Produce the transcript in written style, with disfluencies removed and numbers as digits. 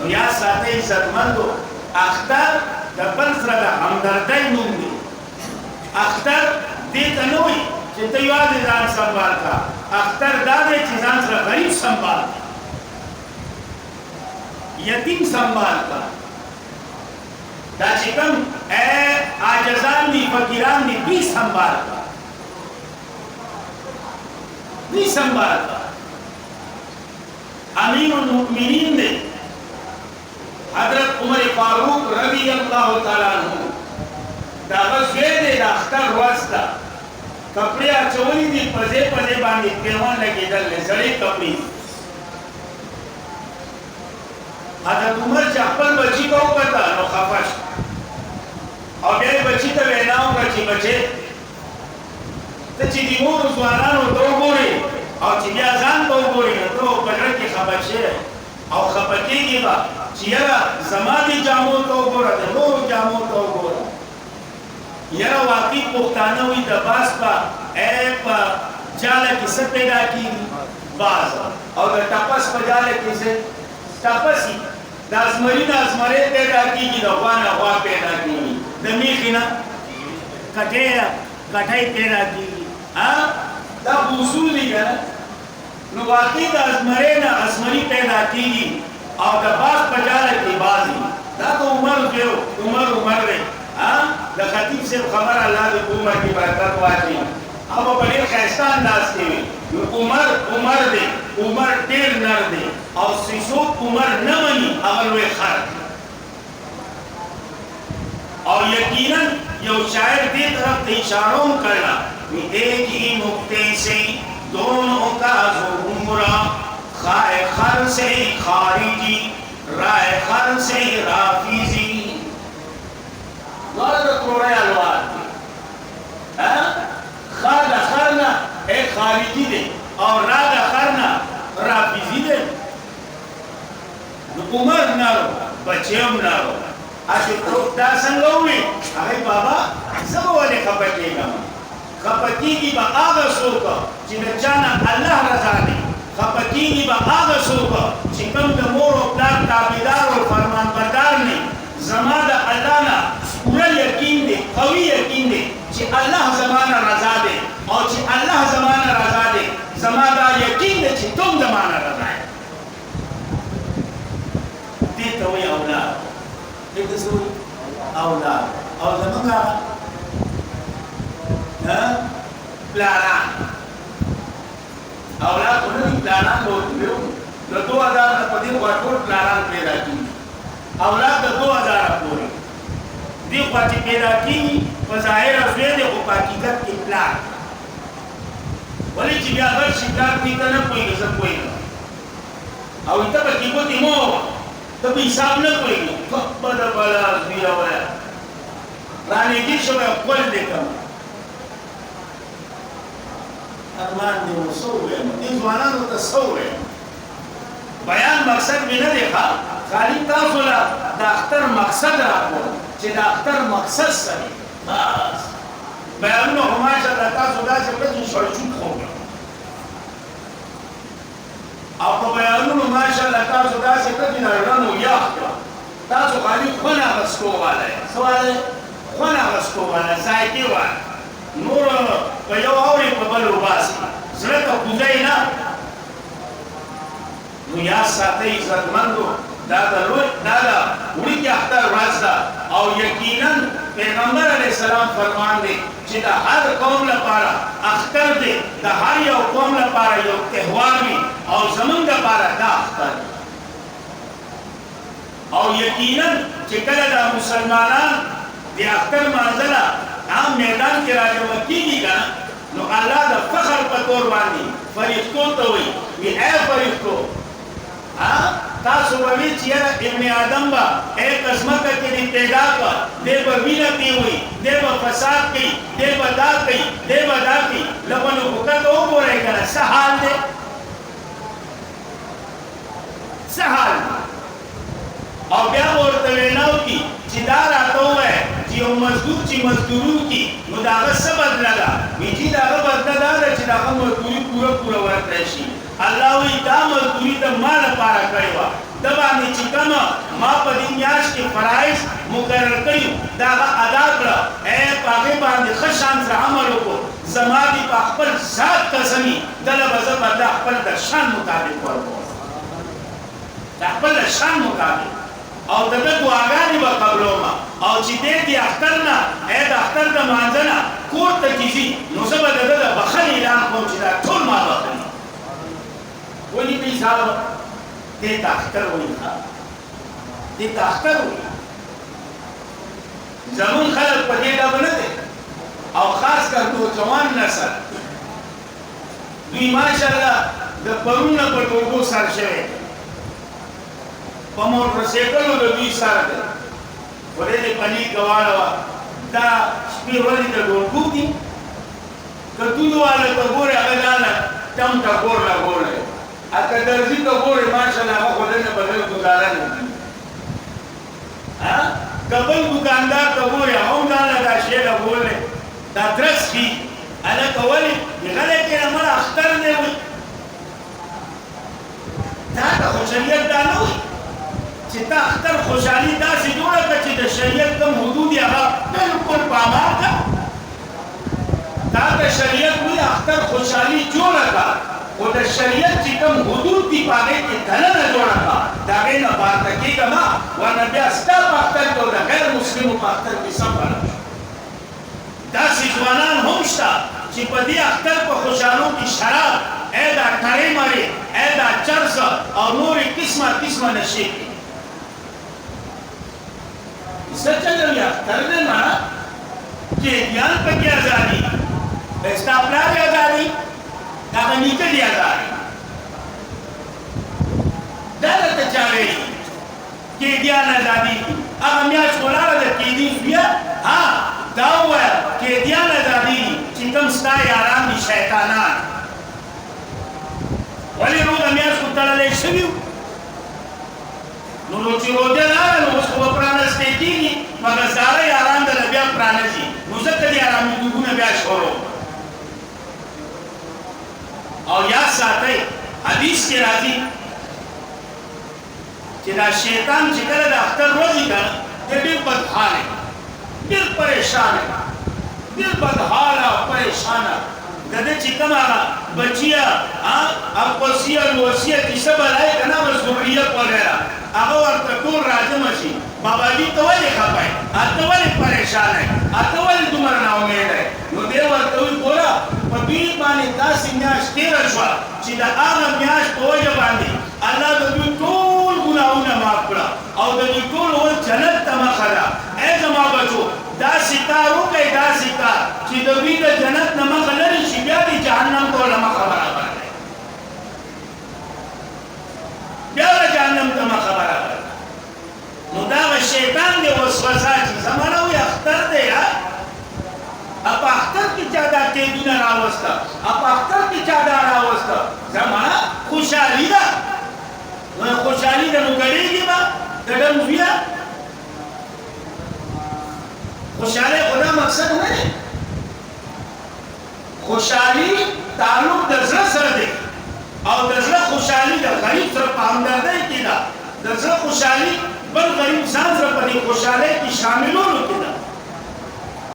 نو یا ساتي عزتمندو اختر د بل سره د همدردۍ نوم دی اختر دې ته نه وایي چې ته یوازې ځان سنبال کا اختر دا دی چې ځان سره غریب سنبال یتیم سنبال کا دا چې کوم عاجزان دي فقیران دي دوی سنبال کا دوی سنبال کا امین المؤمنین دے حضرت عمر فاروق رضی اللہ تعالیٰ عنہ دا غزوے دے دا اختر واسطہ کپڑے اچولی دی پزے پزے باندی پیوان لگی دل لے زڑی کپڑی حضرت عمر چاپل بچی کو کتا نو خفش اور بیائی بچی تا ویناؤں رچی بچے تا چی دی مور زوانانو دو گوری اور چی بیا ځان ته وګورئ نو ته په زړه کې خفه شوی او خفه کېږي به چې یاره زما دې جامو ته وګوره د نورو جامو ته وګوره یاره واقعي پښتانه وایي د باز په جاله کې څه پیدا کېږي باز او د ټپس په جاله کې څه ټپس وي د ازمري نه ازمری پیدا کېږي د غوا نه غوا پیدا کېږي د میخې نه کټۍ پیدا کېږي دا اصول دی کنه نو واقعي د ازمري نه ازمري پیدا کېږي او د باز په جاله کې باز وي دا د عمر دی عمر دی د خطیب صاحب خبر الله دې په عمر کې برکت واچي او په ډېر ښایسته انداز کې وي نو عمر دی عمر ډېر نر دی او څوک عمر نه مني هغه لوی خر او یقینا یو شاعر دې طرف ته اشاره وکړه ایک ہی نقطے سے دونوں کا زمرہ خائے خر سے خارجی رائے خر سے رافیزی دوارا دا توڑے الواد دی خر دا خرنا ایک خارجی دے اور را دا خرنا رافیزی دے عمر نارو بچیم نارو آشو دا سنگوی اگئی بابا سب والے خبٹے گا خپکیږي به هغه څوک چې د چا نه الله رضا دی خپکیږي به هغه څوک چې کوم د مور او پلار تابعدار او فرمانبردار نه زما د الله نه پوره یقین دی قوي یقین دی چې الله زما نه رضا دی او چې الله زما نه رضا دی زما دا یقین دی چې تم زما نه رضا یې دې ته وایي اولاد دې ته څه وایي اولاد او زموږ پلانان اولاد انہوں پلانان ہوتی ہے تو 2000 نے پدی ورکوٹ پلانان پیدا کی اولاد 2000 پوری دی خواتی پیدا کی فظاہر افوی دی حقیقت کی پلان ولی چی بیا غر شکار نیتا نا کوئی گزر کوئی نا او ایتا با کیبو تی مو تب حساب نا کوئی نا خبر بلا ازویا ویا رانی دی شویا قول دیکھا ارمان دی مصوره دی ځوانانو ته سوره بیان مقصد مې نه دی خالی تاسو له د اختر مقصد راکړو چې د اختر مقصد سره بس بیانونه هماشه د تاسو داسې پرې شړچوب خو او په بیانونو ماشاءالله تاسو داسې پرې نه رانو یا تاسو خالی خونه غسکو والے سوال خونه غسکو والے ځای وای نور په یو اوري په بل وباسي زړه ته کوځي نه نو یا ساتي عزتمندو دا وړي کې اختر ورځ ده او یقینا پیغمبر علیه السلام فرمان دی چې د هر قوم لپاره اختر دی د هر یو قوم لپاره یو تهوار وي او زمونږ لپاره دا اختر او یقینا چې کله د مسلمانان د اختر منځله عام میدان کې راجمع کیږي نو الله د فخر په تور باندې فرښتو ته وایي وی اے فرښتو تاسو وایي چې ابن آدم با ایک قسمت کې دی پیدا کړ دې په وینه کې وي دې په فساد کې دې په دا کې دې په دا کې لګونو وکړه وګورئ کنه څه حال دی څه حال او بیا ورته ویناو کی چې دا راته وایي یو مزدور چې مزدورو کی نو دا هغه څه بدله ده وی چې دا هغه بدله دا ده چې دا هغه مزدوري پوره ورکړی شي الله وایي دا مزدوري د ما لپاره کړې وه د باندې چې کوم ما په دې میاشت کې فرایض مقرر کړي دا ادا کړه په هغې باندې ښه شان سره عمل وکړو زما دې په خپل ذات قسمي دله به زه به دا خپل د شان مطابق ورکوم د خپل د شان مطابق او د ده دعاګانې به قبلوم او چې دی د اختر نه د اختر د مانځه نه کور ته چې ځي نو زه به د ده د بخښنې اعلان کوم چې دا ټول ما بخښلي ولې دې صاحب دې ته اختر وایي دې ته اختر وایي زمون خلک په دې ډول نه دی او خاص کر نوجوان نسل دوی ماشاءالله د پرون نه په ټولګو سر شوی په موټرسایکلو د دوی سر دی ولې دې پني ګواړه وه دا شپې ورځې د ډولګو دي که دود والا ته ګورې هغه ځانه ټم ټکور لګولی که درځي ته ګورې ماشاءالله هغه خو دې نه بغیر ګزاره نه کړي که بل دوکاندار ته ګورې هغه هم ځانله دا شی لګولی دا درس ښي هلکه ولې غلی کښېنه مړه اختر دی وایي دا ته خو شریعت دا نه وایي چې تا اختر خوشحالي داسې جوړه کړه چې د شریعت کوم حدود یې هغه بلکل پامال کړه دا ته شریعت وایي اختر خوشحالي جوړه کړه خو د شریعت چې کوم حدود دي په هغې کې دننه جوړه کړه د هغې نه بارته کېږه مه ورنه بیا ستا په اختر کې او د غیر مسلمو په اختر کې څه فرق داسې ځوانان هم شته چې په دې اختر په خوشحالو کې شراب دا ټرې مرې دا چرس او نورې قسمه قسمه نشې کوي څه چلوي اختر دی مړه قیدیان پکې ازادي ستا پلار یې ازادي د هغه نیکه دې ازادي دا درته چا ویلي قیدیان ازادي هغه میاشت ولاړه ده قیدي بیا دا ووایه قیدیان ازادي دي چې کوم ستا یاران دي شیطانان ولې روغه میاشت خو تړلی شوي نو چې روژه راغله نو اوس خو به پرانستی کېږي مګر زاړه یاران دله بیا پرانځي نو ځکه دې ارامېدوګونه بیا شروع او یاد ساتئ حدیث کې راځي چې دا شیطان چې کله د اختر ورځي که نه دی ډېر بدحاله ډېر پریشانه ډېر بدحاله او پریشانه د ده چې کوم هغه بچیه اپوسیه لوسیه کیسه به رایې که نه به ذریت وغیره هغه ورته ټول راجمع شي باباجي ته ولې خفه یې ته ولې پریشانه یې ته ولې دومره ناامیده یې نو دی ورته وایي ګوره په دوی باندې داسې میاشت تېره شوه چې د هغه میاشت په وجه باندې الله د دوی ټول ګناهونه معاف کړه او د دوی ټول ول جنت ته مخه ده ای زما بچو داسې کار وکړئ داسې کار چې د دوی د جنت نه مخه لرې شي بیا د جهنم ته له مخه برابر دی بیا د جهنم ته مخه برابر نو دغه شیطان دی وسوسه چې زمانه وایي اختر دی په اختر کې چا دا قیدونه راوسته په اختر کې چا دا راوسته زمانه خوشحالي ده نو خوشحالي ده نو ګډېږي به د ډم بیا خوشحالي خو دا مقصد نه دی خوشحالي تعلق د زړه سره دی او د زړه خوشحالي د غریب سره په همدردۍ کې ده د زړه خوشحالي بل غریب ځان سره په دې خوشحالۍ کې شاملولو کې ده